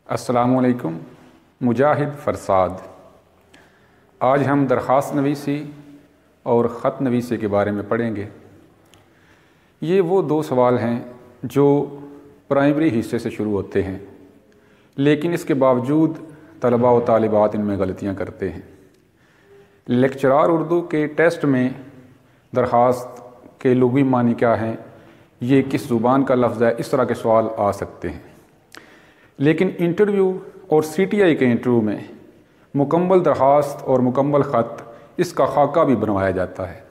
अस्सलामुअलैकुम। मुजाहिद फ़रसाद। आज हम दरख्वास्त नवीसी और ख़त नवीसी के बारे में पढ़ेंगे। ये वो दो सवाल हैं जो प्राइमरी हिस्से से शुरू होते हैं, लेकिन इसके बावजूद तलबा व तालिबात इनमें गलतियाँ करते हैं। लेक्चरार उर्दू के टेस्ट में दरख्वास्त के लुग़वी मानी क्या हैं, ये किस ज़ुबान का लफ्ज़ है, इस तरह के सवाल आ सकते हैं। लेकिन इंटरव्यू और CTI के इंटरव्यू में मुकम्मल दरख्वास्त और मुकम्मल ख़त इसका खाका भी बनवाया जाता है।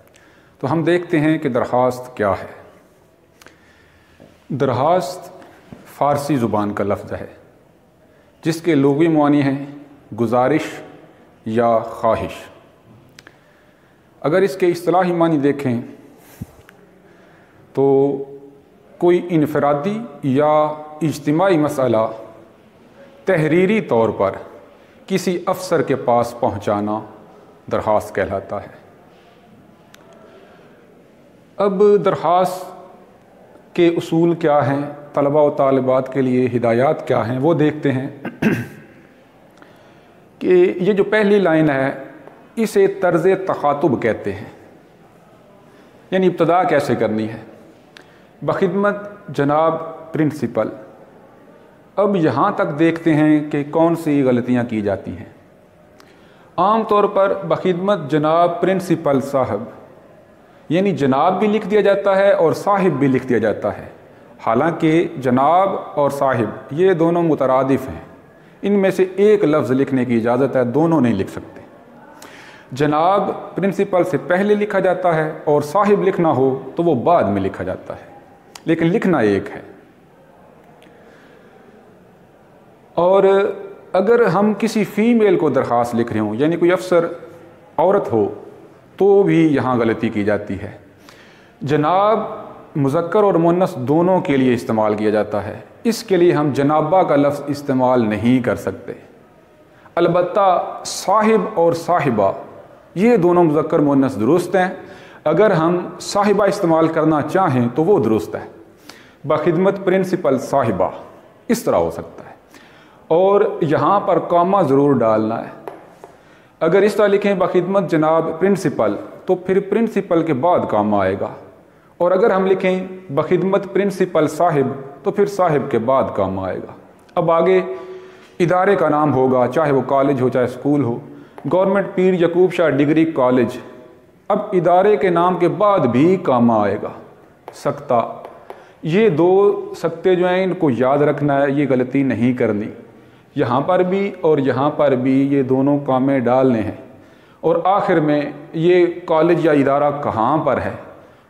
तो हम देखते हैं कि दरख्वास्त क्या है। दरख्वास्त फ़ारसी ज़ुबान का लफ्ज़ है जिसके लुग़वी मानी हैं गुजारिश या ख्वाहिश। अगर इसके इस्तिलाही मानी देखें तो कोई इनफरादी या इज्तिमाई मसला तहरीरी तौर पर किसी अफसर के पास पहुंचाना दरख्वास्त कहलाता है। अब दरख्वास्त के उसूल क्या हैं, तलबा व तालिबात के लिए हिदायत क्या हैं, वो देखते हैं कि ये जो पहली लाइन है इसे तर्ज़ तखातुब कहते हैं, यानी इब्तदा कैसे करनी है। बखिदमत जनाब प्रिंसिपल। अब यहाँ तक देखते हैं कि कौन सी गलतियाँ की जाती हैं। आम तौर पर बखिदमत जनाब प्रिंसिपल साहब, यानी जनाब भी लिख दिया जाता है और साहिब भी लिख दिया जाता है। हालांकि जनाब और साहिब ये दोनों मुतरादिफ हैं, इनमें से एक लफ्ज़ लिखने की इजाज़त है, दोनों नहीं लिख सकते। जनाब प्रिंसिपल से पहले लिखा जाता है और साहिब लिखना हो तो वो बाद में लिखा जाता है, लेकिन लिखना एक है। और अगर हम किसी फ़ीमेल को दरख्वास्त लिख रहे हों, यानी कोई अफसर औरत हो, तो भी यहाँ गलती की जाती है। जनाब मुज़क्कर और मुअन्नस दोनों के लिए इस्तेमाल किया जाता है, इसके लिए हम जनाबा का लफ्ज़ इस्तेमाल नहीं कर सकते। अलबत्ता साहिब और साहिबा ये दोनों मुज़क्कर मुअन्नस दुरुस्त हैं। अगर हम साहिबा इस्तेमाल करना चाहें तो वो दुरुस्त है। बखिदमत प्रिंसिपल साहिबा इस तरह हो सकता है, और यहाँ पर कॉमा ज़रूर डालना है। अगर इस तरह लिखें बखिदमत जनाब प्रिंसिपल, तो फिर प्रिंसिपल के बाद कॉमा आएगा, और अगर हम लिखें बखिदमत प्रिंसिपल साहिब, तो फिर साहिब के बाद कॉमा आएगा। अब आगे इदारे का नाम होगा, चाहे वो कॉलेज हो चाहे स्कूल हो। गवर्नमेंट पीर यकूब शाह डिग्री कॉलेज, अब इदारे के नाम के बाद भी कॉमा आएगा। सकता, ये दो सकते जो हैं इनको याद रखना है, ये गलती नहीं करनी। यहाँ पर भी और यहाँ पर भी ये दोनों कामे डालने हैं, और आखिर में ये कॉलेज या इदारा कहाँ पर है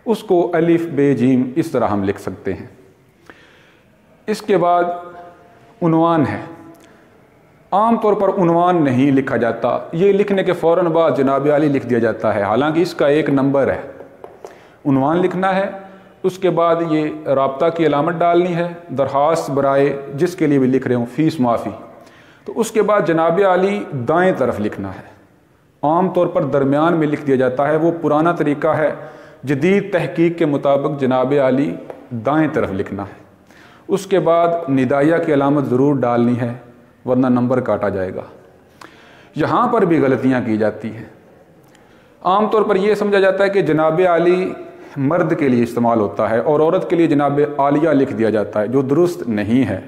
उसको अलिफ बे जीम इस तरह हम लिख सकते हैं। इसके बाद उन्वान है। आम तौर पर उन्वान नहीं लिखा जाता, ये लिखने के फ़ौरन बाद जनाब आली लिख दिया जाता है, हालांकि इसका एक नंबर है। उन्वान लिखना है, उसके बाद ये राब्ता की अलामत डालनी है, दरख्वास्त बराए जिसके लिए भी लिख रहे हो फ़ीस माफ़ी, तो उसके बाद जनाब आली दाएं तरफ लिखना है। आम तौर पर दरमियान में लिख दिया जाता है, वो पुराना तरीका है। जदीद तहकीक के मुताबिक जनाब आली दाएं तरफ लिखना है। उसके बाद निदाया की अलामत ज़रूर डालनी है, वरना नंबर काटा जाएगा। यहाँ पर भी गलतियाँ की जाती हैं। आम तौर पर यह समझा जाता है कि जनाब आली मर्द के लिए इस्तेमाल होता है और औरत के लिए जनाब आलिया लिख दिया जाता है, जो दुरुस्त नहीं है।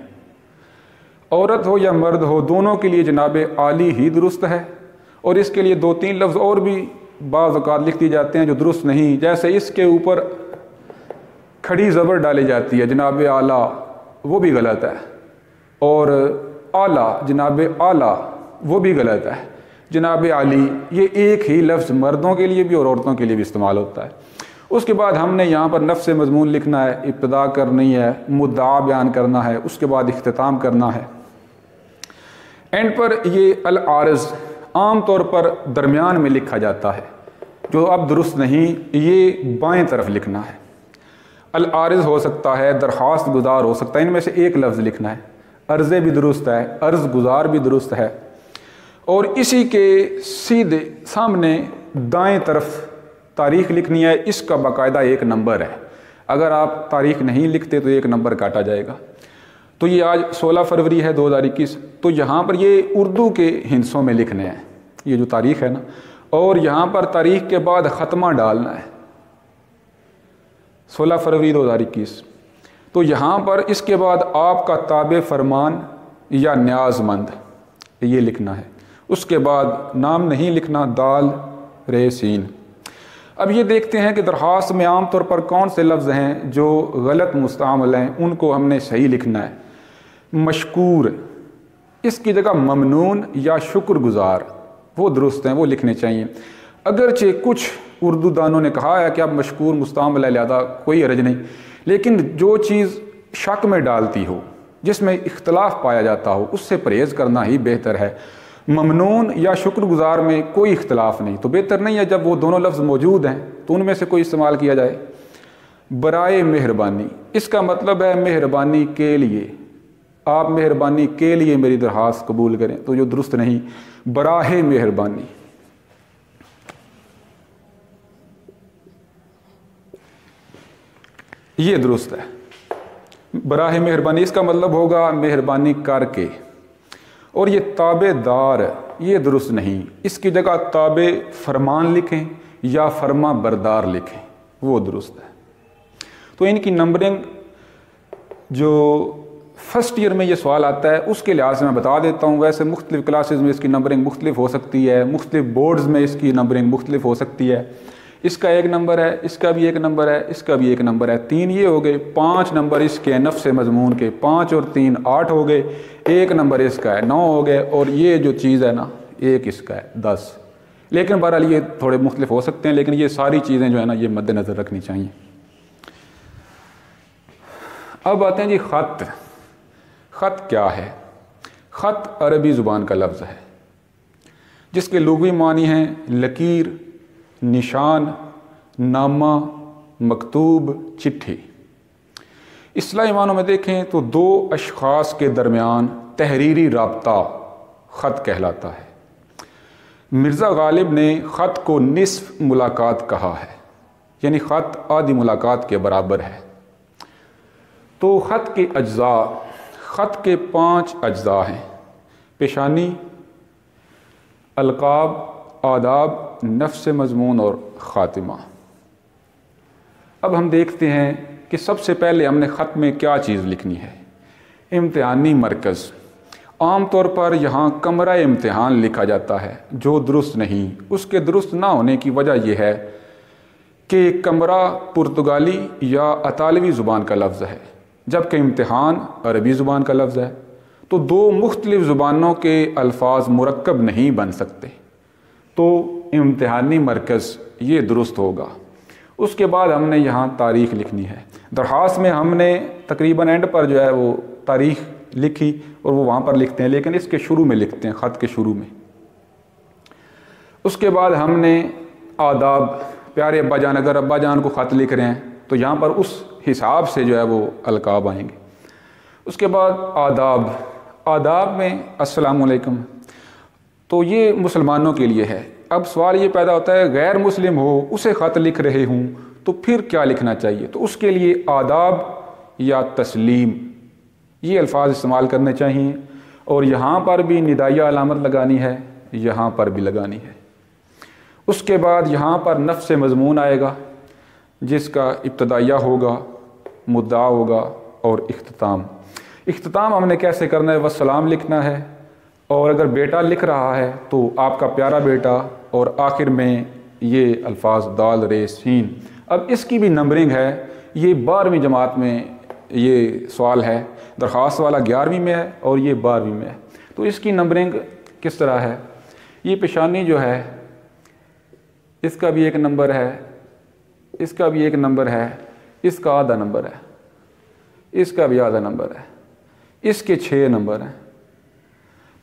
औरत हो या मर्द हो, दोनों के लिए जनाब आली ही दुरुस्त है, और इसके लिए दो तीन लफ्ज़ और भी बाज़ औक़ात लिख दिए जाते हैं जो दुरुस्त नहीं। जैसे इसके ऊपर खड़ी ज़बर डाली जाती है, जनाब आला, वो भी गलत है, और आला जनाब आला वो भी गलत है। जनाब आली ये एक ही लफ्ज़ मर्दों के लिए भी और औरतों के लिए भी इस्तेमाल होता है। उसके बाद हमने यहाँ पर नफ्स मज़मून लिखना है, इब्तिदा करनी है, मुद्दा बयान करना है, उसके बाद इख्तिताम करना है। एंड पर ये अल आर्ज़ आम तौर पर दरमियान में लिखा जाता है, जो अब दुरुस्त नहीं, ये बाएं तरफ लिखना है। अल आर्ज़ हो सकता है, दरख्वास्त गुजार हो सकता है, इनमें से एक लफ्ज़ लिखना है। अर्ज़े भी दुरुस्त है, अर्ज़ गुजार भी दुरुस्त है, और इसी के सीधे सामने दाएं तरफ तारीख़ लिखनी है। इसका बाकायदा एक नंबर है, अगर आप तारीख़ नहीं लिखते तो एक नंबर काटा जाएगा। तो ये आज 16 फरवरी है 2021। तो यहाँ पर ये उर्दू के हिंसों में लिखने हैं, ये जो तारीख़ है ना, और यहाँ पर तारीख़ के बाद ख़त्मा डालना है 16 फरवरी 2021। तो यहाँ पर इसके बाद आपका ताबे फरमान या न्याज़मंद ये लिखना है। उसके बाद नाम नहीं लिखना, दाल रे सीन। अब ये देखते हैं कि दरख्वास्त में आम तौर पर कौन से लफ्ज़ हैं जो गलत मुस्तआमल हैं, उनको हमने सही लिखना है। मशकूर, इसकी जगह ममनून या शुक्रगुजार वो दुरुस्त हैं, वो लिखने चाहिए। अगरचे कुछ उर्दू दानों ने कहा है कि अब मशकूर मुस्तआमल है, लिहाजा कोई हर्ज नहीं, लेकिन जो चीज़ शक में डालती हो, जिसमें इख्तलाफ पाया जाता हो, उससे परहेज़ करना ही बेहतर है। ममनून या शुक्रगुजार में कोई इख्तलाफ नहीं, तो बेहतर नहीं है जब वो दोनों लफ्ज़ मौजूद हैं तो उनमें से कोई इस्तेमाल किया जाए। बराए मेहरबानी, इसका मतलब है मेहरबानी के लिए, आप मेहरबानी के लिए मेरी दरख्वास्त कबूल करें, तो जो दुरुस्त नहीं, बराहे मेहरबानी। ये दुरुस्त है, बराहे मेहरबानी, इसका मतलब होगा मेहरबानी करके। और ये ताबेदार, ये दुरुस्त नहीं, इसकी जगह ताबे फरमान लिखें या फरमा बरदार लिखें, वो दुरुस्त है। तो इनकी नंबरिंग जो फर्स्ट ईयर में ये सवाल आता है उसके लिहाज से मैं बता देता हूँ। वैसे मुख्तलिफ़ क्लासेस में इसकी नंबरिंग मुख्तलिफ हो सकती है, मुख्तलिफ बोर्ड्स में इसकी नंबरिंग मुख्तलिफ हो सकती है। इसका 1 नंबर है, इसका भी 1 नंबर है, इसका भी 1 नंबर है, 3 ये हो गए, 5 नंबर इसके नफ्स मजमून के, 5 और 3 8 हो गए, 1 नंबर इसका है, 9 हो गए, और ये जो चीज़ है ना 1 इसका है, 10। लेकिन बहरहाल ये थोड़े मुख्तलिफ हो सकते हैं, लेकिन ये सारी चीज़ें जो है ना ये मद्देनज़र रखनी चाहिए। अब आते हैं जी ख़त। ख़त क्या है? ख़त अरबी ज़ुबान का लफ्ज़ है जिसके लुग़वी मानी हैं लकीर, निशान, नामा, मकतूब, चिट्ठी। इस्लाही मानों में देखें तो 2 अशख़ास के दरमियान तहरीरी राब्ता ख़त कहलाता है। मिर्ज़ा गालिब ने ख़त को निस्फ़ मुलाकात कहा है, यानी ख़त आधी मुलाकात के बराबर है। तो ख़त के अज्ज़ा, ख़त के 5 अज्ज़ा हैं: पेशानी, अलक़ाब, आदाब, नफ्स मज़मून और ख़ातिमा। अब हम देखते हैं कि सबसे पहले हमने ख़त में क्या चीज़ लिखनी है। इम्तिहानी मरकज़, आम तौर पर यहाँ कमरा इम्तिहान लिखा जाता है, जो दुरुस्त नहीं। उसके दुरुस्त ना होने की वजह यह है कि कमरा पुर्तगाली या अतालवी ज़ुबान का लफ्ज़ है, जबकि इम्तिहान अरबी ज़ुबान का लफ्ज़ है। तो 2 मुख्तलिफ़ ज़ुबानों के अल्फाज मुरक्कब नहीं बन सकते, तो इम्तिहानी मरकज़ ये दुरुस्त होगा। उसके बाद हमने यहाँ तारीख़ लिखनी है। दरख्वास्त में हमने तकरीबन एंड पर जो है वो तारीख़ लिखी और वो वहाँ पर लिखते हैं, लेकिन इसके शुरू में लिखते हैं, ख़त के शुरू में। उसके बाद हमने आदाब, प्यारे अब्बा जान, अगर अब्बा जान को ख़त लिख रहे हैं तो यहाँ पर उस हिसाब से जो है वो अलकाब आएंगे। उसके बाद आदाब, आदाब में अस्सलाम वालेकुम, तो ये मुसलमानों के लिए है। अब सवाल ये पैदा होता है गैर मुस्लिम हो, उसे ख़त लिख रहे हूँ, तो फिर क्या लिखना चाहिए? तो उसके लिए आदाब या तस्लीम ये अल्फाज इस्तेमाल करने चाहिए। और यहाँ पर भी निदाइया अलामत लगानी है, यहाँ पर भी लगानी है। उसके बाद यहाँ पर नफ्स मज़मून आएगा जिसका इब्तदाइया होगा, मुद्दा होगा और इख्तिताम। इख्तिताम हमने कैसे करना है? वस्सलाम लिखना है, और अगर बेटा लिख रहा है तो आपका प्यारा बेटा, और आखिर में ये अल्फाज दाल रे सीन। अब इसकी भी नंबरिंग है, ये 12वीं जमात में ये सवाल है। दरख्वास्त वाला 11वीं में है और ये 12वीं में है। तो इसकी नंबरिंग किस तरह है? ये पेशानी जो है इसका भी 1 नंबर है, इसका भी 1 नंबर है, इसका आधा नंबर है, इसका भी आधा नंबर है, इसके 6 नंबर हैं।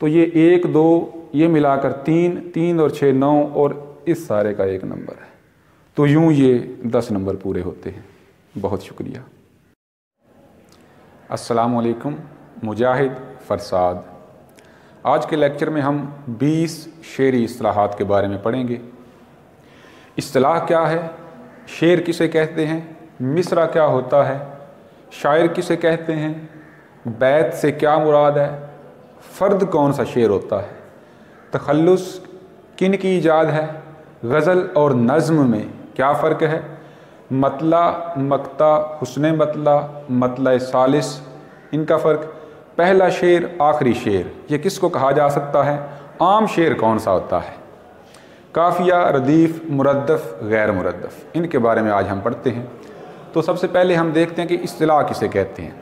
तो ये 1 2 ये मिलाकर 3 3 और 6 9, और इस सारे का 1 नंबर है। तो यूँ ये 10 नंबर पूरे होते हैं। बहुत शुक्रिया। अस्सलाम वालेकुम, मुजाहिद फरसाद। आज के लेक्चर में हम 20 शेरी इस्तिलाहात के बारे में पढ़ेंगे। इस्तिलाह क्या है, शेर किसे कहते हैं, मिसरा क्या होता है, शायर किसे कहते हैं, बैत से क्या मुराद है, फ़र्द कौन सा शेर होता है, तखल्लुस किन की ईजाद है, गज़ल और नज़्म में क्या फ़र्क है, मतला, मक्ता, हुस्न मतला, मतला सालिस, इनका फ़र्क, पहला शेर, आखिरी शेर, ये किसको कहा जा सकता है, आम शेर कौन सा होता है, काफ़िया, रदीफ़, मुरद्दफ़, गैर मुरद्दफ़, इनके बारे में आज हम पढ़ते हैं। तो सबसे पहले हम देखते हैं कि इस्तिलाह किसे कहते हैं।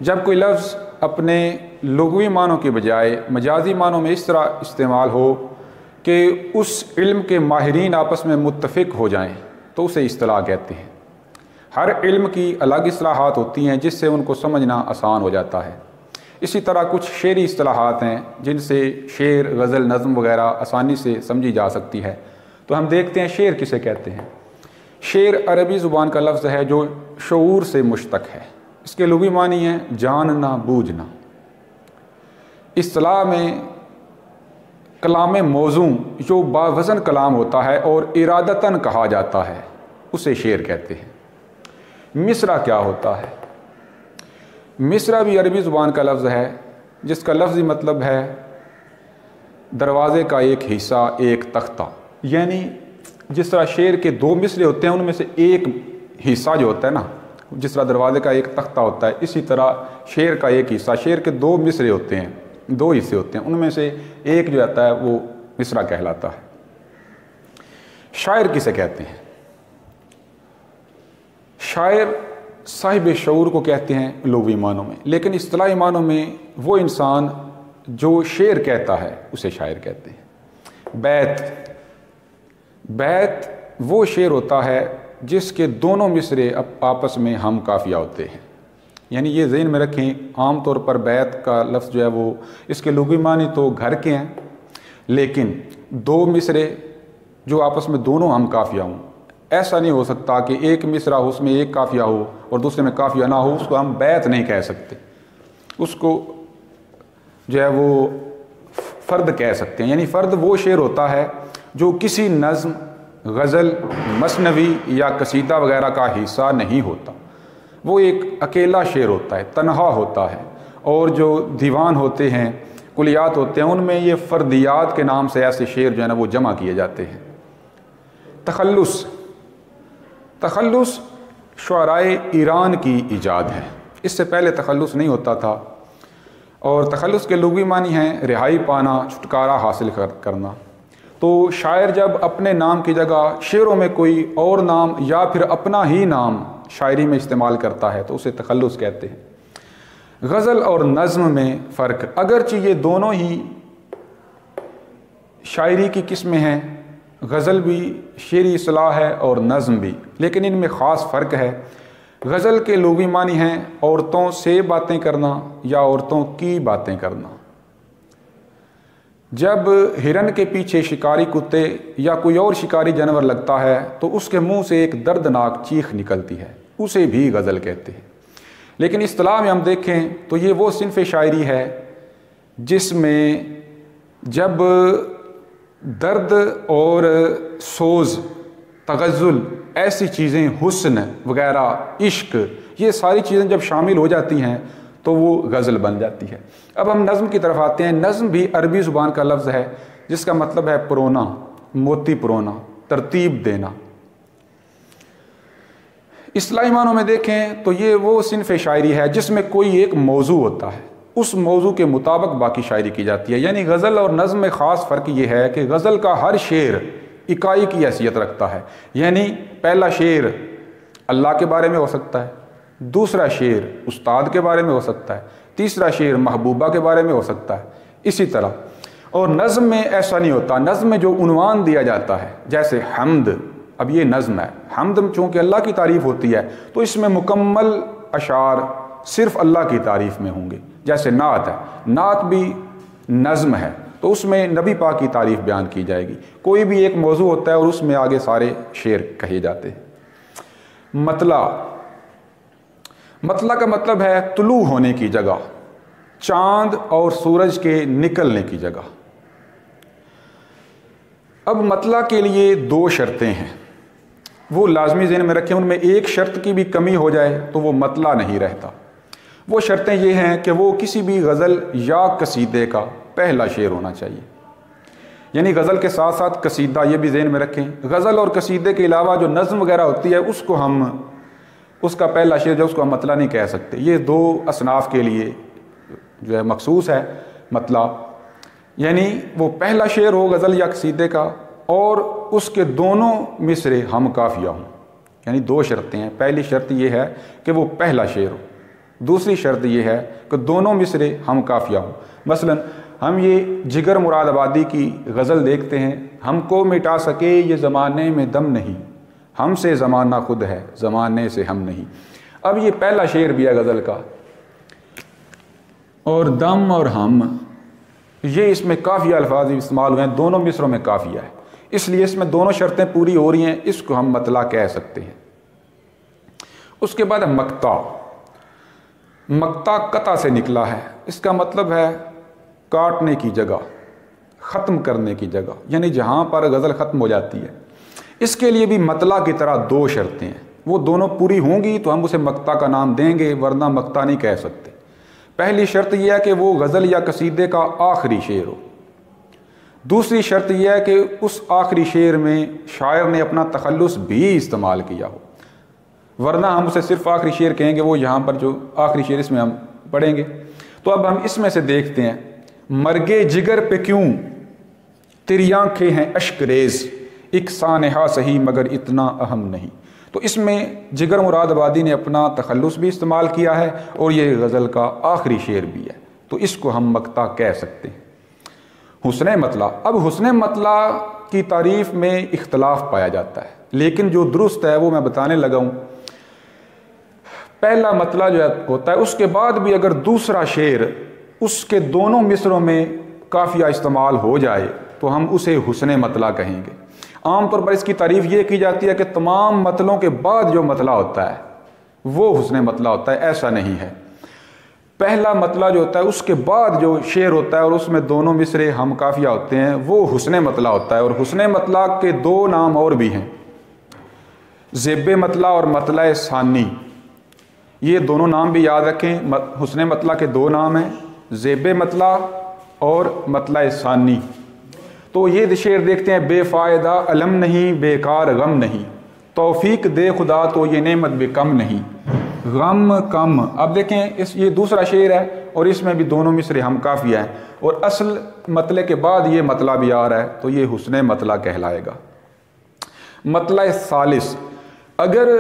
जब कोई लफ्ज़ अपने लुग़वी मानों के बजाय मजाजी मानों में इस तरह इस्तेमाल हो कि उस इल्म के माहिरीन आपस में मुत्तफ़िक हो जाएं, तो उसे इस्तिलाह कहते हैं। हर इल्म की अलग इस्तिलाहात होती हैं जिससे उनको समझना आसान हो जाता है। इसी तरह कुछ शेरी इस्तिलाहात हैं जिनसे शेर, गज़ल, नज़्म वगैरह आसानी से समझी जा सकती है। तो हम देखते हैं शेर किसे कहते हैं। शेर अरबी ज़ुबान का लफ्ज़ है जो शऊर से मुश्तक़ है। इसके लुग़वी मानी है जानना, बूझना। इस्तिलाह में कलाम मौज़ू जो बावज़न कलाम होता है और इरादतन कहा जाता है उसे शेर कहते हैं। मिसरा क्या होता है, मिसरा भी अरबी ज़ुबान का लफ्ज़ है जिसका लफ्ज़ी मतलब है दरवाज़े का एक हिस्सा, एक तख्ता। यानी जिस तरह शेर के दो मिसरे होते हैं उनमें से एक हिस्सा जो होता है ना, जिस तरह दरवाज़े का एक तख्ता होता है, इसी तरह शेर का एक हिस्सा, शेर के दो मिसरे होते हैं, दो हिस्से होते हैं, उनमें से एक जो आता है वो मिसरा कहलाता है। शायर किसे कहते हैं, शायर साहिब शऊर को कहते हैं लुग़वी मानों में, लेकिन इस्तिलाही मानों में वो इंसान जो शेर कहता है उसे शायर कहते हैं। बैत, बैत वो शेर होता है जिसके दोनों मिसरे आपस में हम काफ़िया होते हैं। यानी ये ज़हन में रखें, आम तौर पर बैत का लफ्ज़ जो है वो इसके लुग़वी मानी तो घर के हैं, लेकिन दो मिसरे जो आपस में दोनों हम काफ़िया हों, ऐसा नहीं हो सकता कि एक मिसरा हो उसमें एक काफ़िया हो और दूसरे में काफ़िया ना हो, उसको हम बैत नहीं कह सकते, उसको जो है वो फ़र्द कह सकते हैं। यानी फ़र्द वो शेर होता है जो किसी नज़्म, गज़ल, मसनवी या कसीदा वगैरह का हिस्सा नहीं होता, वो एक अकेला शेर होता है, तन्हा होता है। और जो दीवान होते हैं, कुलियात होते हैं, उनमें ये फ़र्दियात के नाम से ऐसे शेर जो है ना वो जमा किए जाते हैं। तखल्लुस, तखल्लुस शुअराए ईरान की ईजाद है। इससे पहले तखल्लुस नहीं होता था और तखल्लुस के लुग़वी मानी हैं रिहाई पाना, छुटकारा हासिल करना। तो शायर जब अपने नाम की जगह शेरों में कोई और नाम या फिर अपना ही नाम शायरी में इस्तेमाल करता है तो उसे तखल्लुस कहते हैं। गज़ल और नज़्म में फ़र्क, अगरचे ये दोनों ही शायरी की किस्में हैं, गज़ल भी शेरी इस्तिलाह है और नज़्म भी, लेकिन इनमें ख़ास फ़र्क है। गज़ल के लुग़वी मानी हैं औरतों से बातें करना या औरतों की बातें करना। जब हिरन के पीछे शिकारी कुत्ते या कोई और शिकारी जानवर लगता है तो उसके मुंह से एक दर्दनाक चीख निकलती है, उसे भी गज़ल कहते हैं। लेकिन इस्तिलाह में हम देखें तो ये वो सिन्फ़ शायरी है जिसमें जब दर्द और सोज़, तग़ज़्ज़ुल, ऐसी चीज़ें, हुस्न वगैरह, इश्क, ये सारी चीज़ें जब शामिल हो जाती हैं तो वो गज़ल बन जाती है। अब हम नज़्म की तरफ आते हैं। नज़्म भी अरबी ज़ुबान का लफ्ज़ है जिसका मतलब है परोना, मोती परोना, तरतीब देना। इस्लाही मानों में देखें तो ये वो सिन्फ़ शायरी है जिसमें कोई एक मौजू होता है, उस मौजू के मुताबिक बाकी शायरी की जाती है। यानी गज़ल और नज़्म में ख़ास फ़र्क ये है कि गज़ल का हर शेर इकाई की हैसियत रखता है। यानी पहला शेर अल्लाह के बारे में हो सकता है, दूसरा शेर उस्ताद के बारे में हो सकता है, तीसरा शेर महबूबा के बारे में हो सकता है, इसी तरह। और नज़्म में ऐसा नहीं होता। नज़्म में जो उन्वान दिया जाता है, जैसे हम्द, अब ये नज़्म है, हम्द चूँकि अल्लाह की तारीफ़ होती है तो इसमें मुकम्मल अशार सिर्फ़ अल्लाह की तारीफ़ में होंगे। जैसे नात है, नात भी नज़्म है तो उसमें नबी पाक की तारीफ़ बयान की जाएगी। कोई भी एक मौजू होता है और उसमें आगे सारे शेर कहे जाते हैं। मतला, मतला का मतलब है तुलू होने की जगह, चांद और सूरज के निकलने की जगह। अब मतला के लिए दो शर्तें हैं, वो लाजमी ज़हन में रखें। उनमें एक शर्त की भी कमी हो जाए तो वो मतला नहीं रहता। वो शर्तें ये हैं कि वो किसी भी गज़ल या कसीदे का पहला शेर होना चाहिए। यानी गज़ल के साथ साथ कसीदा, ये भी ज़हन में रखें। गज़ल और कसीदे के अलावा जो नज़्म वगैरह होती है उसको हम, उसका पहला शेर जो उसको हम मतला नहीं कह सकते। ये दो असनाफ के लिए जो है मखसूस है मतला। यानी वो पहला शेर हो गज़ल या कसीदे का और उसके दोनों मिसरे हम काफ़िया हों। यानी दो शर्तें हैं। पहली शर्त ये है कि वो पहला शेर हो, दूसरी शर्त ये है कि दोनों मिसरे हम काफ़िया हों। मसलन हम ये जिगर मुरादाबादी की गज़ल देखते हैं, हमको मिटा सके ये ज़माने में दम नहीं, हमसे ज़माना खुद है ज़माने से हम नहीं। अब ये पहला शेर भी है गज़ल का, और दम और हम, ये इसमें काफ़िया अल्फाज इस्तेमाल हुए हैं, दोनों मिसरों में काफ़िया है, इसलिए इसमें दोनों शर्तें पूरी हो रही हैं, इसको हम मतला कह सकते हैं। उसके बाद मक्ता। मक्ता कता से निकला है, इसका मतलब है काटने की जगह, ख़त्म करने की जगह, यानी जहाँ पर गज़ल ख़त्म हो जाती है। इसके लिए भी मतला की तरह दो शर्तें हैं, वो दोनों पूरी होंगी तो हम उसे मक्ता का नाम देंगे, वरना मक्ता नहीं कह सकते। पहली शर्त यह है कि वो गज़ल या कसीदे का आखिरी शेर हो। दूसरी शर्त यह है कि उस आखिरी शेर में शायर ने अपना तखल्लुस भी इस्तेमाल किया हो, वरना हम उसे सिर्फ आखिरी शेर कहेंगे। वो यहाँ पर जो आखिरी शेर इसमें हम पढ़ेंगे, तो अब हम इसमें से देखते हैं। मरगे जिगर पे क्यों तेरी आंखें हैं अश्करेज़, एक सानहा सही मगर इतना अहम नहीं। तो इसमें जिगर मुरादाबादी ने अपना तखल्लुस भी इस्तेमाल किया है और ये गज़ल का आखिरी शेर भी है, तो इसको हम मक्ता कह सकते हैं। हुस्ने मतला। अब हुस्ने मतला की तारीफ़ में इख्तलाफ पाया जाता है, लेकिन जो दुरुस्त है वो मैं बताने लगा हूँ। पहला मतला जो होता है, उसके बाद भी अगर दूसरा शेर उसके दोनों मिसरों में काफ़िया इस्तेमाल हो जाए तो हम उसे हुस्ने मतला कहेंगे। आमतौर पर इसकी तारीफ़ ये की जाती है कि तमाम मतलों के बाद जो मतला होता है वो हुस्ने मतला होता है, ऐसा नहीं है। पहला मतला जो होता है उसके बाद जो शेर होता है और उसमें दोनों मिसरे हम काफ़िया होते हैं, वो हुस्ने मतला होता है। और हुस्ने मतला के दो नाम और भी हैं, ज़ेब मतला और मतला सानी। ये दोनों नाम भी याद रखें, हुस्ने मतला के दो नाम हैं, ज़ेब मतला और मतला सानी। तो ये शेर देखते हैं, बेफ़ायदा अलम नहीं बेकार गम नहीं, तौफीक दे खुदा तो ये नेमत भी कम नहीं, गम कम। अब देखें ये दूसरा शेर है और इसमें भी दोनों मिसरे हम काफ़िया हैं और असल मतले के बाद ये मतला भी आ रहा है, तो ये हुस्ने मतला कहलाएगा। मतला सालिस। अगर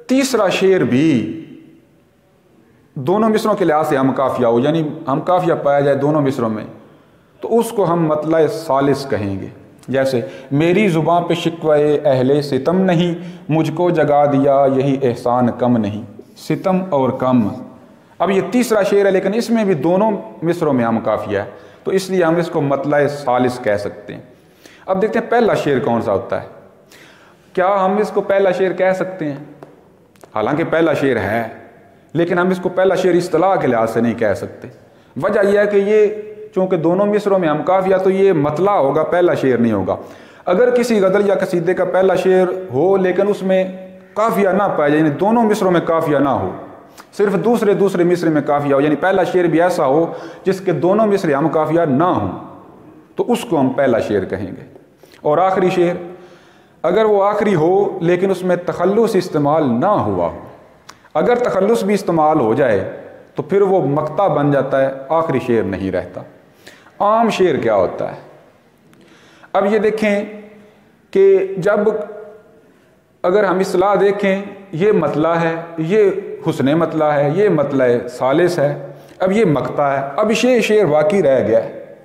तीसरा शेर भी दोनों मिसरों के लिहाज से हम काफ़िया हो, यानी हम काफ़िया पाया जाए दोनों मिसरों में, तो उसको हम मतला सालिस कहेंगे। जैसे मेरी ज़ुबान पे शिकवे अहले सितम नहीं, मुझको जगा दिया यही एहसान कम नहीं, सितम और कम। अब ये तीसरा शेर है, लेकिन इसमें भी दोनों मिसरों में हम काफ़िया है, तो इसलिए हम इसको मतला सालिस कह सकते हैं। अब देखते हैं पहला शेर कौन सा होता है। क्या हम इसको पहला शेर कह सकते हैं? हालांकि पहला शेर है, लेकिन हम इसको पहला शेर इस्तिलाह के लिहाज से नहीं कह सकते। वजह यह है कि ये चूँकि दोनों मिसरों में हम काफ़िया, तो ये मतला होगा, पहला शेर नहीं होगा। अगर किसी गज़ल या कसीदे का पहला शेर हो लेकिन उसमें काफ़िया ना पाया जाए, यानी दोनों मिसरों में काफ़िया ना हो, सिर्फ दूसरे मिसरे में काफ़िया हो, यानी पहला शेर भी ऐसा हो जिसके दोनों मिसरे हम काफ़िया ना हो, तो उसको हम पहला शेर कहेंगे। और आखिरी शेर, अगर वो आखिरी हो लेकिन उसमें तखल्लुस इस्तेमाल ना हुआ हो, अगर तखल्लुस भी इस्तेमाल हो जाए तो फिर वो मक्ता बन जाता है, आखिरी शेर नहीं रहता। आम शेर क्या होता है? अब ये देखें कि जब अगर हम इस्तिलाह देखें, ये मतला है, ये हुस्ने मतला है, ये मतला सालिस है, अब ये मक्ता है, अब ये शेर बाकी रह गया है,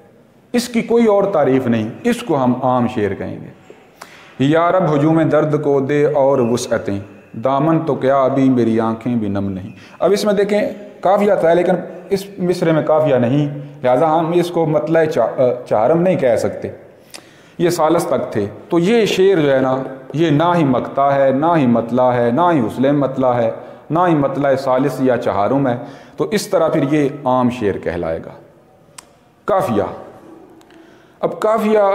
इसकी कोई और तारीफ़ नहीं, इसको हम आम शेर कहेंगे। या रब हुजूम दर्द को दे और वुसअतें, दामन तो क्या अभी मेरी आंखें भी नम नहीं। अब इसमें देखें काफ़िया था, लेकिन इस मिसरे में काफ़िया नहीं, लिहाजा हम इसको मतला चारम नहीं कह सकते, ये सालस तक थे। तो ये शेर जो है ना, ये ना ही मक्ता है, ना ही मतला है, ना ही हुस्ने मतला है, ना ही मतला सालिस या चहारुम है, तो इस तरह फिर ये आम शेर कहलाएगा। काफ़िया। अब काफ़िया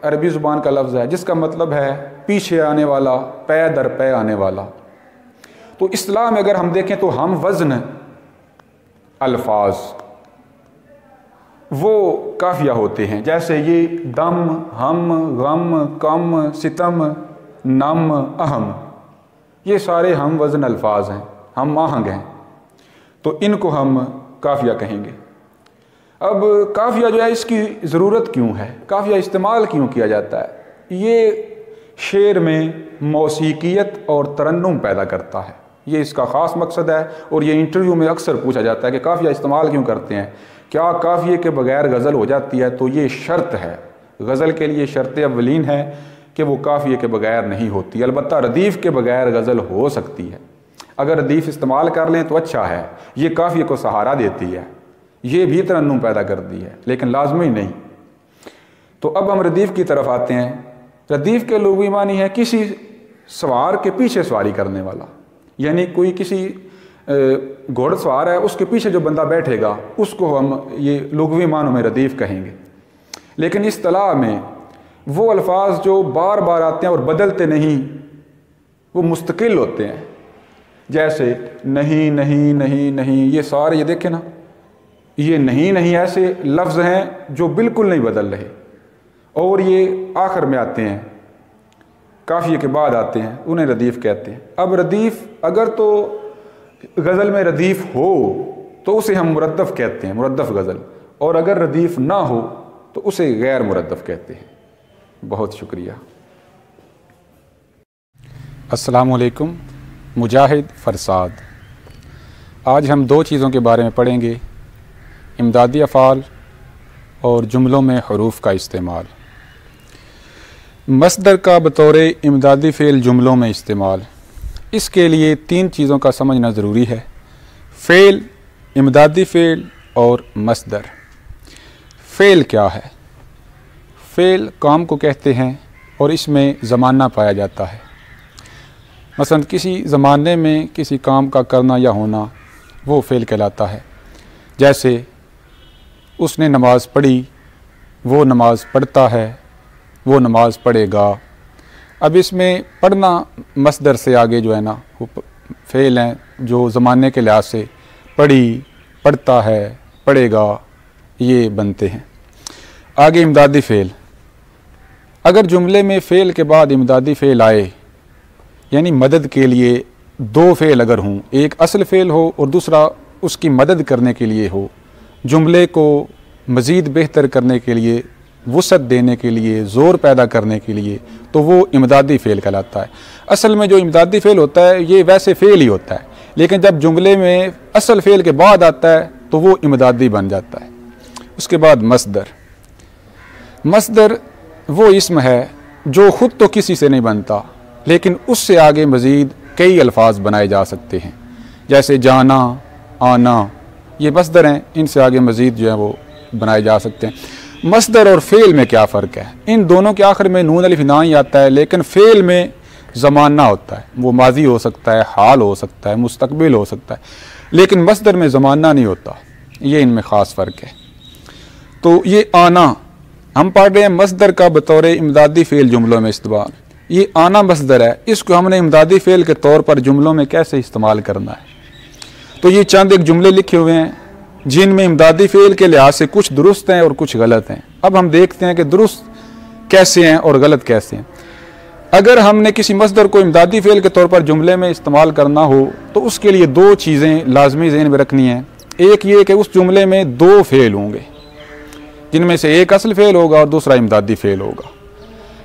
अरबी ज़ुबान का लफ्ज़ है जिसका मतलब है पीछे आने वाला, पै दर पै आने वाला। तो इस्लाम में अगर हम देखें तो हम वज़न अल्फाज वो काफिया होते हैं। जैसे ये दम, हम, गम, कम, सितम, नम, अहम, ये सारे हम वज़न अल्फाज हैं, हम आहंग हैं, तो इनको हम काफिया कहेंगे। अब काफिया जो है इसकी ज़रूरत क्यों है, काफिया इस्तेमाल क्यों किया जाता है? ये शेर में मौसीकियत और तरन्नुम पैदा करता है, ये इसका ख़ास मकसद है। और ये इंटरव्यू में अक्सर पूछा जाता है कि काफिया इस्तेमाल क्यों करते हैं, क्या काफिए के बगैर गज़ल हो जाती है? तो ये शर्त है, गज़ल के लिए शर्त अव्वलीन है कि वो काफिए के बगैर नहीं होती। अलबत्ता रदीफ़ के बगैर गज़ल हो सकती है, अगर रदीफ़ इस्तेमाल कर लें तो अच्छा है, ये काफिए को सहारा देती है, ये भी तरन्नुम पैदा करती है, लेकिन लाजमी नहीं। तो अब हम रदीफ़ की तरफ आते हैं। रदीफ़ के लुग़वी मानी है किसी सवार के पीछे सवारी करने वाला, यानी कोई किसी घोड़सवार है, उसके पीछे जो बंदा बैठेगा उसको हम ये लुग़वी मानों में रदीफ़ कहेंगे। लेकिन इस तलाह में वो अल्फाज जो बार बार आते हैं और बदलते नहीं, वो मुस्तकिल होते हैं। जैसे नहीं, नहीं, नहीं, नहीं, ये सारे, ये देखें ना, ये नहीं, नहीं ऐसे लफ्ज़ हैं जो बिल्कुल नहीं बदल रहे, और ये आखिर में आते हैं, काफ़िए के बाद आते हैं, उन्हें रदीफ़ कहते हैं। अब रदीफ़ अगर तो गज़ल में रदीफ़ हो तो उसे हम मुरद्दफ़ कहते हैं, मुरद्दफ़ गज़ल, और अगर रदीफ़ ना हो तो उसे गैर मुरद्दफ़ कहते हैं। बहुत शुक्रिया। अस्सलामु अलैकुम। मुजाहिद फ़रसाद। आज हम दो चीज़ों के बारे में पढ़ेंगे, इमदादी अफ़ाल और जुमलों में हरूफ का इस्तेमाल। मस्दर का बतौर इमदादी फ़ेल जुमलों में इस्तेमाल, इसके लिए तीन चीज़ों का समझना ज़रूरी है: फ़ेल, इमदादी फ़ेल और मस्दर। फ़ेल क्या है? फ़ेल काम को कहते हैं और इसमें ज़माना पाया जाता है। मसलन किसी ज़माने में किसी काम का करना या होना, वो फ़ेल कहलाता है। जैसे उसने नमाज़ पढ़ी, वो नमाज़ पढ़ता है, वो नमाज़ पढ़ेगा। अब इसमें पढ़ना मस्दर से आगे जो है ना, वो फ़ेल हैं जो ज़माने के लिहाज से पढ़ी, पढ़ता है, पढ़ेगा, ये बनते हैं। आगे इमदादी फ़ेल। अगर जुमले में फ़ेल के बाद इमदादी फ़ेल आए, यानी मदद के लिए दो फ़ेल अगर हों, एक असल फ़ेल हो और दूसरा उसकी मदद करने के लिए हो, जुमले को मज़ीद बेहतर करने के लिए, वुसअत देने के लिए, ज़ोर पैदा करने के लिए, तो वो इमदादी फ़ेल कहलाता है। असल में जो इमदादी फ़ेल होता है ये वैसे फ़ेल ही होता है, लेकिन जब जुमले में असल फ़ेल के बाद आता है तो वो इमदादी बन जाता है। उसके बाद मस्दर। मस्दर वो इस्म है जो ख़ुद तो किसी से नहीं बनता, लेकिन उससे आगे मज़ीद कई अल्फाज बनाए जा सकते हैं। जैसे जाना, आना, ये मस्दर हैं, इनसे आगे मज़ीद जो है वो बनाए जा सकते हैं। मस्दर और फ़ेल में क्या फ़र्क है? इन दोनों के आखिर में नून अलिफ ना ही आता है, लेकिन फ़ेल में ज़माना होता है, वो माजी हो सकता है, हाल हो सकता है, मुस्तकबिल हो सकता है, लेकिन मस्दर में ज़माना नहीं होता। ये इनमें ख़ास फ़र्क है। तो ये आना हम पढ़ रहे हैं मस्दर का बतौर इमदादी फ़ेल जुमलों में इस्तेमाल। ये आना मस्दर है, इसको हमने इमदादी फ़ेल के तौर पर जुमलों में कैसे इस्तेमाल करना है। तो ये चंद एक जुमले लिखे हुए हैं जिनमें इमदादी फ़ेल के लिहाज से कुछ दुरुस्त हैं और कुछ गलत हैं। अब हम देखते हैं कि दुरुस्त कैसे हैं और गलत कैसे हैं। अगर हमने किसी मस्दर को इमदादी फ़ेल के तौर पर जुमले में इस्तेमाल करना हो तो उसके लिए दो चीज़ें लाजमी ज़हन में रखनी हैं। एक ये कि उस जुमले में दो फ़ेल होंगे, जिनमें से एक असल फ़ेल होगा और दूसरा इमदादी फ़ेल होगा,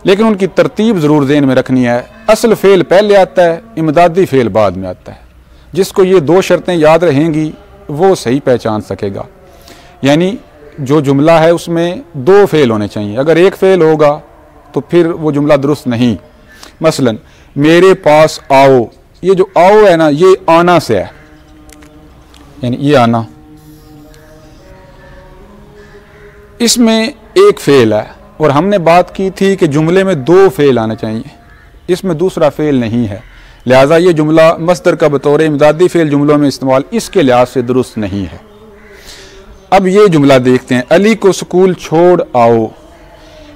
लेकिन उनकी तरतीब ज़रूर ज़हन में रखनी है। असल फ़ेल पहले आता है, इमदादी फ़ेल बाद में आता है। जिसको ये दो शर्तें याद रहेंगी वो सही पहचान सकेगा। यानी जो जुमला है उसमें दो फ़ेल होने चाहिए, अगर एक फ़ेल होगा तो फिर वो जुमला दुरुस्त नहीं। मसलन मेरे पास आओ, ये जो आओ है ना, ये आना से है, यानी ये आना, इसमें एक फ़ेल है और हमने बात की थी कि जुमले में दो फ़ेल आने चाहिए, इसमें दूसरा फ़ेल नहीं है, लिहाजा ये जुमला मस्दर का बतौर इमदादी फ़ेल जुमलों में इस्तेमाल इसके लिहाज से दुरुस्त नहीं है। अब ये जुमला देखते हैं, अली को स्कूल छोड़ आओ।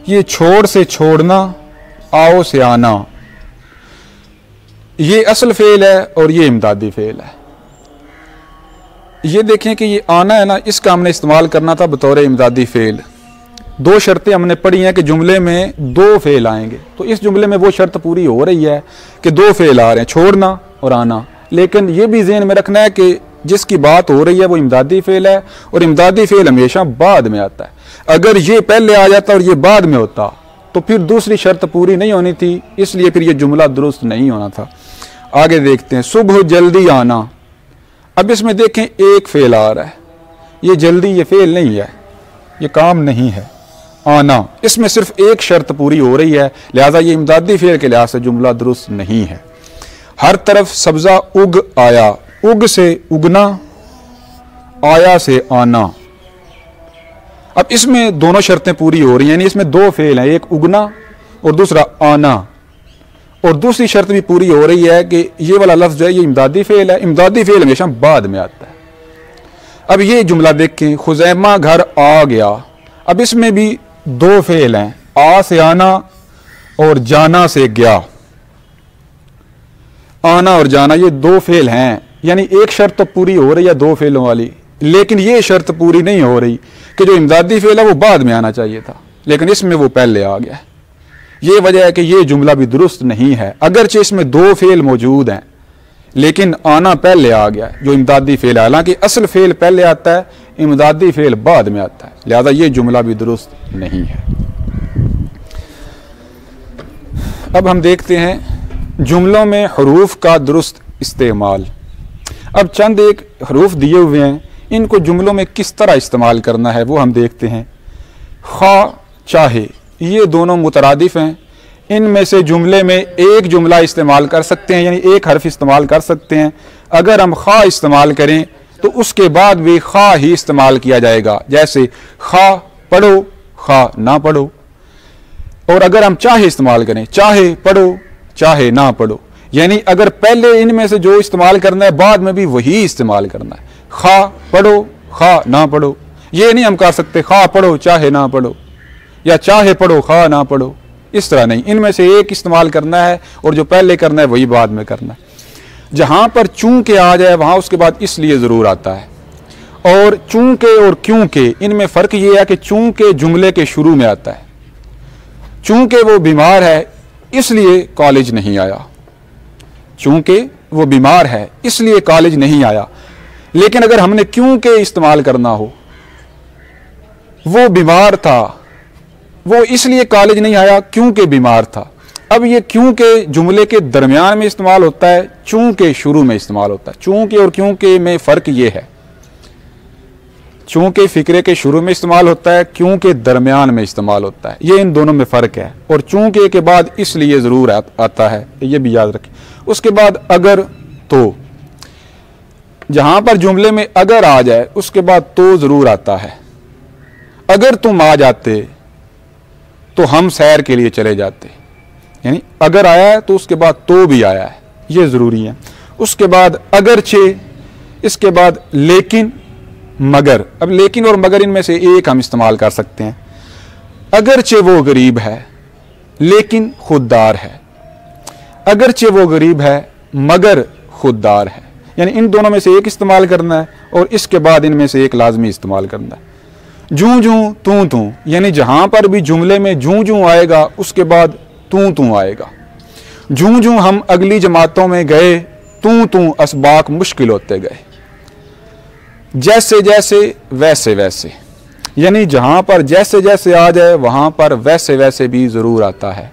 ये छोड़ से छोड़ना, आओ से आना, ये असल फ़ेल है और ये इमदादी फ़ेल है। ये देखें कि ये आना है ना, इसका हमने इस्तेमाल करना था बतौर इमदादी फ़ेल। दो शर्तें हमने पढ़ी हैं कि जुमले में दो फ़ेल आएंगे, तो इस जुमले में वो शर्त पूरी हो रही है कि दो फ़ेल आ रहे हैं, छोड़ना और आना। लेकिन ये भी ज़हन में रखना है कि जिसकी बात हो रही है वो इमदादी फ़ेल है, और इमदादी फ़ेल हमेशा बाद में आता है। अगर ये पहले आ जाता और ये बाद में होता तो फिर दूसरी शर्त पूरी नहीं होनी थी, इसलिए फिर ये जुमला दुरुस्त नहीं होना था। आगे देखते हैं, सुबह जल्दी आना। अब इसमें देखें एक फ़ेल आ रहा है, ये जल्दी ये फ़ेल नहीं है, ये काम नहीं है। आना, इसमें सिर्फ एक शर्त पूरी हो रही है, लिहाजा ये इमदादी फ़ेल के लिहाज से जुमला दुरुस्त नहीं है। हर तरफ सब्ज़ा उग आया, उग से उगना, आया से आना। अब इसमें दोनों शर्तें पूरी हो रही हैं, यानी इसमें दो फ़ेल हैं, एक उगना और दूसरा आना। और दूसरी शर्त भी पूरी हो रही है कि ये वाला लफ्ज़ जो है ये इमदादी फ़ेल है। इमदादी फ़ेल हमेशा बाद में आता है। अब ये जुमला देखें, खुज़ैमा घर आ गया। अब इसमें भी दो फ़ेल हैं, आ से आना और जाना से गया। आना और जाना ये दो फ़ेल हैं, यानी एक शर्त तो पूरी हो रही है दो फ़ेलों वाली, लेकिन ये शर्त पूरी नहीं हो रही कि जो इमदादी फ़ेल है वो बाद में आना चाहिए था, लेकिन इसमें वो पहले आ गया। ये वजह है कि ये जुमला भी दुरुस्त नहीं है। अगरचे इसमें दो फ़ेल मौजूद हैं, लेकिन आना पहले आ गया जो इमदादी फ़ेल है। हालांकि असल फ़ेल पहले आता है, इमदादी फ़ेल बाद में आता है, लिहाजा ये जुमला भी दुरुस्त नहीं है। अब हम देखते हैं जुमलों में हरूफ का दुरुस्त इस्तेमाल। अब चंद एक हरूफ दिए हुए हैं, इनको जुमलों में किस तरह इस्तेमाल करना है वो हम देखते हैं। खा, चाहे, ये दोनों मुतरादिफ हैं। इनमें से जुमले में एक जुमला इस्तेमाल कर सकते हैं, यानी एक हर्फ इस्तेमाल कर सकते हैं। अगर हम खा इस्तेमाल करें तो उसके बाद भी खा ही इस्तेमाल किया जाएगा, जैसे खा पढ़ो, खा ना पढ़ो। और अगर हम चाहे इस्तेमाल करें, चाहे पढ़ो, चाहे ना पढ़ो, यानी अगर पहले इनमें से जो इस्तेमाल करना है बाद में भी वही इस्तेमाल करना है। खा पढ़ो, खा ना पढ़ो, ये नहीं हम कर सकते खा पढ़ो चाहे ना पढ़ो, या चाहे पढ़ो खा ना पढ़ो, इस तरह नहीं। इनमें से एक इस्तेमाल करना है और जो पहले करना है वही बाद में करना है। जहाँ पर चूंकि आ जाए वहाँ उसके बाद इसलिए ज़रूर आता है। और चूंकि और क्योंकि, इनमें फ़र्क ये है कि चूंकि जुमले के शुरू में आता है। चूंकि वो बीमार है इसलिए कॉलेज नहीं आया, चूंकि वो बीमार है इसलिए कॉलेज नहीं आया। लेकिन अगर हमने क्योंकि इस्तेमाल करना हो, वो बीमार था, वो इसलिए कॉलेज नहीं आया क्योंकि बीमार था। अब ये क्योंकि जुमले के दरमियान में इस्तेमाल होता है, चूंकि शुरू में इस्तेमाल होता है। चूंकि और क्योंकि में फ़र्क ये है, चूंकि फ़िक्रे के शुरू में इस्तेमाल होता है, क्योंकि दरमियान में इस्तेमाल होता है, ये इन दोनों में फ़र्क है। और चूंकि के बाद इसलिए ज़रूर आता है, ये भी याद रखें। उसके बाद अगर, तो, जहाँ पर जुमले में अगर आ जाए उसके बाद तो ज़रूर आता है। अगर तुम आ जाते तो हम सैर के लिए चले जाते, यानी अगर आया है तो उसके बाद तो भी आया है, ये ज़रूरी है। उसके बाद अगरचे, इसके बाद लेकिन, मगर। अब लेकिन और मगर इनमें से एक हम इस्तेमाल कर सकते हैं। अगरचे वो गरीब है लेकिन खुददार है, अगरचे वो गरीब है मगर खुददार है, यानी इन दोनों में से एक इस्तेमाल करना है और इसके बाद इनमें से एक लाजमी इस्तेमाल करना है। जूं जूं तू तू, यानी जहां पर भी जुमले में जूं जूं आएगा उसके बाद तू तू आएगा। जूं जूं हम अगली जमातों में गए, तू तू असबाक मुश्किल होते गए। जैसे जैसे वैसे वैसे, यानी जहां पर जैसे जैसे आ जाए वहां पर वैसे वैसे भी ज़रूर आता है।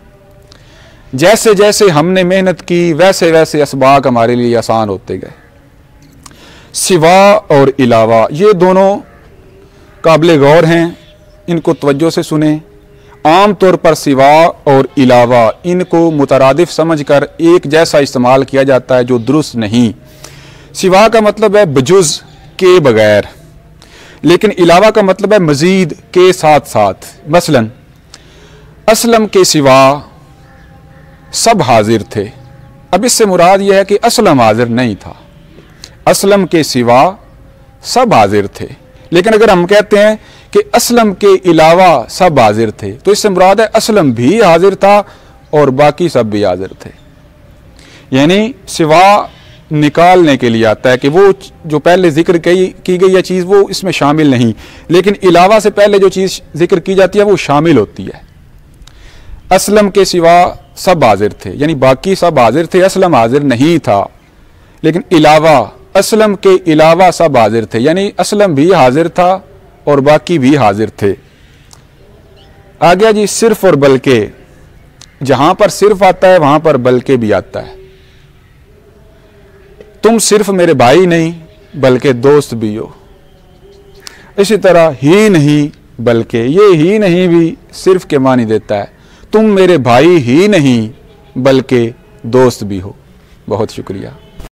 जैसे जैसे हमने मेहनत की वैसे वैसे असबाक हमारे लिए आसान होते गए। सिवा और इलावा, ये दोनों काबिल गौर हैं, इनको तवज्जो से सुने। आम तौर पर सिवा और इलावा इनको मुतरादिफ समझकर एक जैसा इस्तेमाल किया जाता है, जो दुरुस्त नहीं। सिवा का मतलब है बजुज़, के बगैर, लेकिन इलावा का मतलब है मज़ीद, के साथ साथ। मसलन असलम के सिवा सब हाजिर थे। अब इससे मुराद यह है कि असलम हाजिर नहीं था, असलम के सिवा सब हाजिर थे। लेकिन अगर हम कहते हैं कि असलम के अलावा सब हाजिर थे, तो इससे मुराद है असलम भी हाजिर था और बाकी सब भी हाजिर थे। यानी सिवा निकालने के लिए आता है कि वो जो पहले जिक्र की गई है चीज़ वो इसमें शामिल नहीं, लेकिन अलावा से पहले जो चीज़ जिक्र की जाती है वो शामिल होती है। असलम के सिवा सब हाजिर थे, यानी बाकी सब हाजिर थे, असलम हाजिर नहीं था, लेकिन अलावा असलम के अलावा सब हाजिर थे, यानी असलम भी हाजिर था और बाकी भी हाजिर थे। आ गया जी सिर्फ और बल्कि। जहां पर सिर्फ आता है वहां पर बल्कि भी आता है। तुम सिर्फ मेरे भाई नहीं बल्कि दोस्त भी हो। इसी तरह ही नहीं बल्कि, ये ही नहीं भी सिर्फ के मानी देता है। तुम मेरे भाई ही नहीं बल्कि दोस्त भी हो। बहुत शुक्रिया।